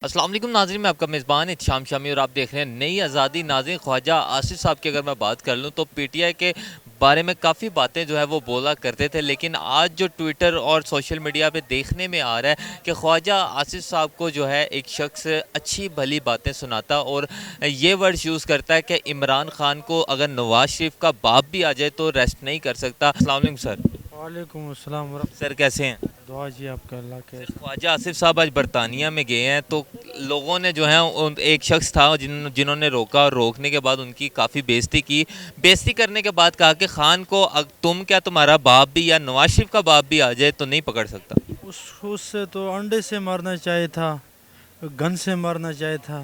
السلام علیکم ناظرین، میں آپ کا میزبان احتشام شامی اور آپ دیکھ رہے ہیں نئی آزادی۔ ناظرین، خواجہ آصف صاحب کی اگر میں بات کر لوں تو پی ٹی آئی کے بارے میں کافی باتیں جو ہے وہ بولا کرتے تھے، لیکن آج جو ٹویٹر اور سوشل میڈیا پہ دیکھنے میں آ رہا ہے کہ خواجہ آصف صاحب کو جو ہے ایک شخص اچھی بھلی باتیں سناتا اور یہ ورڈ یوز کرتا ہے کہ عمران خان کو اگر نواز شریف کا باپ بھی آ جائے تو ریسٹ نہیں کر سکتا۔ السلام علیکم سر۔ وعلیکم السلام ورحمۃ سر کیسے ہیں؟ اللہ۔ دعا جی آپ کا اللہ کے سر خواجہ آصف صاحب آج برطانیہ میں گئے ہیں تو لوگوں نے جو ہے ایک شخص تھا جنہوں نے روکا اور روکنے کے بعد ان کی کافی بےزتی کی۔ بےزتی کرنے کے بعد کہا کہ خان کو تم کیا تمہارا باپ بھی یا نواز شریف کا باپ بھی آ جائے تو نہیں پکڑ سکتا۔ اس سے تو انڈے سے مارنا چاہیے تھا، گن سے مارنا چاہیے تھا،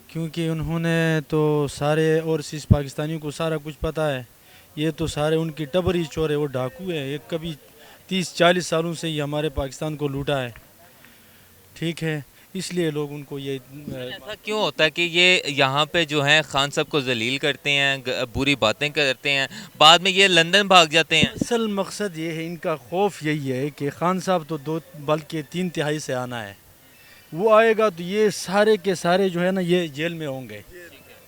کیونکہ انہوں نے تو سارے اوورسیز پاکستانیوں کو سارا کچھ پتہ ہے۔ یہ تو سارے ان کی ٹبری چور ہے، وہ ڈاکو ہے، یہ کبھی 30-40 سالوں سے یہ ہمارے پاکستان کو لوٹا ہے، ٹھیک ہے، اس لیے لوگ ان کو یہ ایسا کیوں ہوتا ہے کہ یہ یہاں پہ جو ہیں خان صاحب کو ذلیل کرتے ہیں، بری باتیں کرتے ہیں، بعد میں یہ لندن بھاگ جاتے ہیں؟ اصل مقصد یہ ہے، ان کا خوف یہی ہے کہ خان صاحب تو 2 بلکہ 3 تہائی سے آنا ہے، وہ آئے گا تو یہ سارے کے سارے جو ہے نا یہ جیل میں ہوں گے۔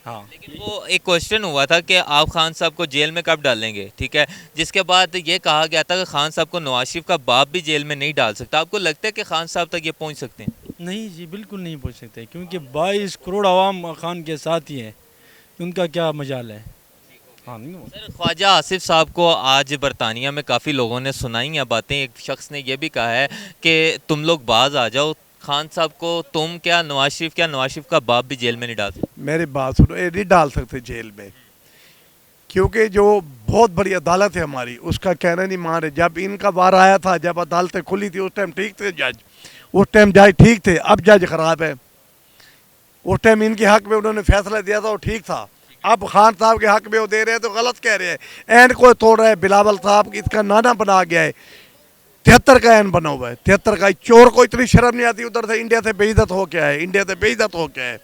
ہاں، لیکن وہ ایک کوشچن ہوا تھا کہ آپ خان صاحب کو جیل میں کب ڈالیں گے، ٹھیک ہے، جس کے بعد یہ کہا گیا تھا کہ خان صاحب کو نواز شریف کا باپ بھی جیل میں نہیں ڈال سکتا۔ آپ کو لگتا ہے کہ خان صاحب تک یہ پہنچ سکتے ہیں؟ نہیں جی، بالکل نہیں پہنچ سکتے، کیونکہ 22 کروڑ عوام خان کے ساتھ ہی ہیں، ان کا کیا مجال ہے۔ ہاں، سر خواجہ آصف صاحب کو آج برطانیہ میں کافی لوگوں نے سنائی ہیں باتیں۔ ایک شخص نے یہ بھی کہا ہے کہ تم لوگ باز آ جاؤ، خان صاحب کو تم کیا نواز شریف کا باپ بھی جیل میں نہیں ڈال سکتے۔ میری بات سنو، یہ نہیں ڈال سکتے جیل میں، کیونکہ جو بہت بڑی عدالت ہے ہماری، اس کا کہنا نہیں مان رہے۔ جب ان کا وار آیا تھا، جب عدالتیں کھلی تھی، اس ٹائم ٹھیک تھے جج، اس ٹائم جج ٹھیک تھے، اب جج خراب ہے۔ اس ٹائم ان کے حق میں انہوں نے فیصلہ دیا تھا، وہ ٹھیک تھا، اب خان صاحب کے حق میں وہ دے رہے ہیں تو غلط کہہ رہے ہیں۔ اینڈ کو توڑ رہے ہیں، بلاول صاحب اس کا نانا بنا گیا ہے، 73 کا این بنا ہوا ہے، 73 کا۔ چور کو اتنی شرم نہیں آتی، ادھر سے انڈیا سے بے عزت ہو کے آئے، انڈیا سے بے عزت ہو کے آئے۔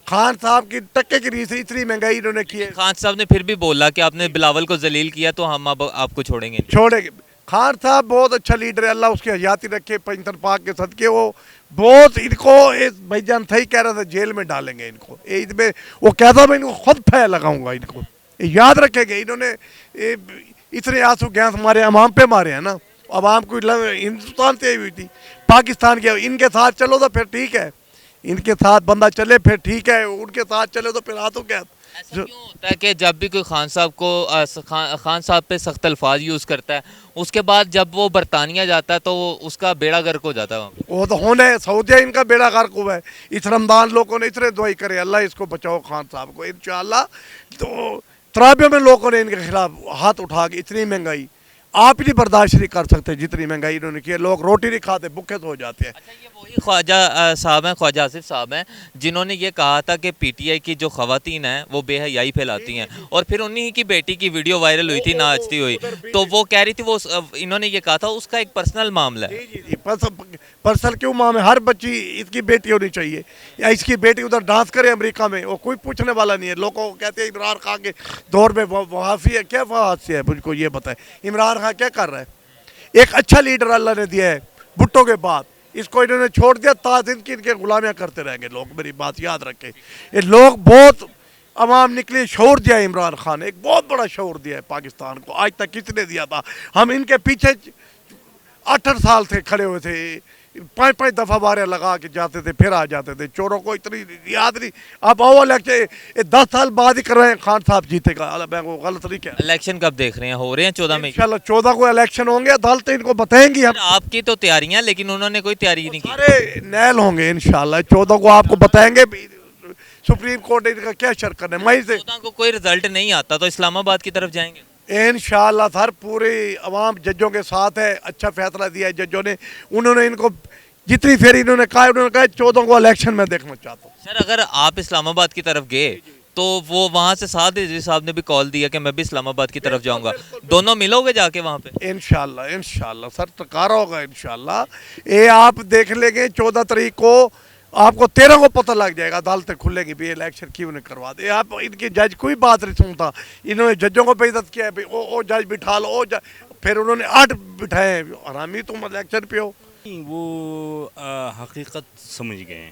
خان صاحب کی ٹکے کی ریس اتنی مہنگائی انہوں نے کی ہے۔ خان صاحب نے پھر بھی بولا کہ آپ نے بلاول کو ذلیل کیا تو ہم اب آپ کو چھوڑیں گے نہیں۔ چھوڑے گے، خان صاحب بہت اچھا لیڈر ہے، اللہ اس کی حیاتی رکھے، پنجتن پاک کے صدقے۔ وہ بہت ان کو بھائی جان تھا ہی کہہ رہا تھا جیل میں ڈالیں گے ان کو، عید میں وہ کہتا میں ان کو خود پھیل لگاؤں گا، ان کو یاد رکھے گے۔ انہوں نے اتنے آنسو گیس ہمارے عوام پہ مارے ہیں نا، عوام کو ہندوستان سے ہوئی تھی، پاکستان کے، ان کے ساتھ چلو تو پھر ٹھیک ہے، ان کے ساتھ بندہ چلے پھر ٹھیک ہے، ان کے ساتھ چلے تو پھر ہاتھوں کیا۔ ایسا کیوں ہوتا ہے کہ جب بھی کوئی خان صاحب کو خان صاحب پہ سخت الفاظ یوز کرتا ہے، اس کے بعد جب وہ برطانیہ جاتا ہے تو اس کا بیڑا غرق ہو جاتا ہے وہاں پہ؟ وہ تو ہونا ہے، سعودیہ ان کا بیڑا غرق ہوا ہے۔ اس رمضان لوگوں نے اتنے دعائی کرے، اللہ اس کو بچاؤ خان صاحب کو انشاءاللہ۔ تو ترابیوں میں لوگوں نے ان کے خلاف ہاتھ اٹھا کے، اتنی مہنگائی آپ نہیں برداشت نہیں کر سکتے، جتنی مہنگائی انہوں نے کی ہے، لوگ روٹی نہیں کھاتے، بھوکے تو ہو جاتے ہیں۔ اچھا، یہ وہی خواجہ صاحب ہیں، خواجہ آصف صاحب ہیں جنہوں نے یہ کہا تھا کہ پی ٹی آئی کی جو خواتین ہیں وہ بے حیائی پھیلاتی ہیں، اور پھر انہی کی بیٹی کی ویڈیو وائرل ہوئی تھی ناچتی ہوئی، تو وہ کہہ رہی تھی، وہ انہوں نے یہ کہا تھا اس کا ایک پرسنل معاملہ ہے۔ جی جی جی، پرسل کیوں ماں میں ہر بچی اس کی بیٹی ہونی چاہیے، یا اس کی بیٹی ادھر ڈانس کرے امریکہ میں، وہ کوئی پوچھنے والا نہیں ہے۔ لوگوں کو کہتے ہیں عمران خان کے دور میں وہافی ہے، کیا وہافی ہے، مجھ کو یہ بتائیں عمران خان کیا کر رہا ہے؟ ایک اچھا لیڈر اللہ نے دیا ہے بھٹو کے بعد، اس کو انہوں نے چھوڑ دیا، تا زندگی ان کے غلامیاں کرتے رہیں گے لوگ، میری بات یاد رکھیں۔ یہ لوگ بہت عوام نکلی، شعور دیا ہے عمران خان نے، ایک بہت بڑا شعور دیا ہے پاکستان کو، آج تک کس نے دیا تھا؟ ہم ان کے پیچھے 8 سال سے کھڑے ہوئے تھے، 5 دفعہ بارے لگا کے جاتے تھے، پھر آ جاتے تھے، چوروں کو اتنی یاد نہیں۔ اب آؤ الیکشن 10 سال بعد ہی کر رہے ہیں، خان صاحب جیتے گا، میں وہ غلط نہیں کہہ رہا۔ الیکشن کب دیکھ رہے ہیں؟ ہو رہے ہیں 14 میں؟ انشاءاللہ 14 کو الیکشن ہوں گے، عدالتیں ان کو بتائیں گی۔ ہم آپ کی تو تیاریاں، لیکن انہوں نے کوئی تیاری نہیں کی۔ سارے نیل ہوں گے انشاءاللہ، 14 کو آپ کو بتائیں گے سپریم کورٹ نے ان کا کیا شر کرنا ہے، مئی سے 14 کو کوئی رزلٹ نہیں آتا تو اسلام آباد کی طرف جائیں گے؟ انشاءاللہ سر، پوری عوام ججوں کے ساتھ ہے، اچھا فیصلہ دیا ہے ججوں نے، انہوں نے ان کو جتنی پھر انہوں نے کہا 14 کو الیکشن میں دیکھنا چاہتا ہوں۔ سر اگر آپ اسلام آباد کی طرف گئے تو وہ وہاں سے سعد رضوی صاحب نے بھی کال دیا کہ میں بھی اسلام آباد کی طرف جاؤں گا، دونوں ملو گے جا کے وہاں پہ؟ انشاءاللہ سر، ٹکارا ہوگا انشاءاللہ۔ یہ آپ دیکھ لیں گے 14 تاریخ کو، آپ کو 13 کو پتہ لگ جائے گا، عدالتیں کھلے گی بھی الیکشن کیوں نہیں کروا دے۔ آپ ان کی جج کوئی بات نہیں سنتا، انہوں نے ججوں کو بے عزت کیا ہے، او جج بٹھا لو، پھر انہوں نے 8 بٹھائے ہیں، حرامی تم الیکشن پہ ہو۔ وہ حقیقت سمجھ گئے ہیں،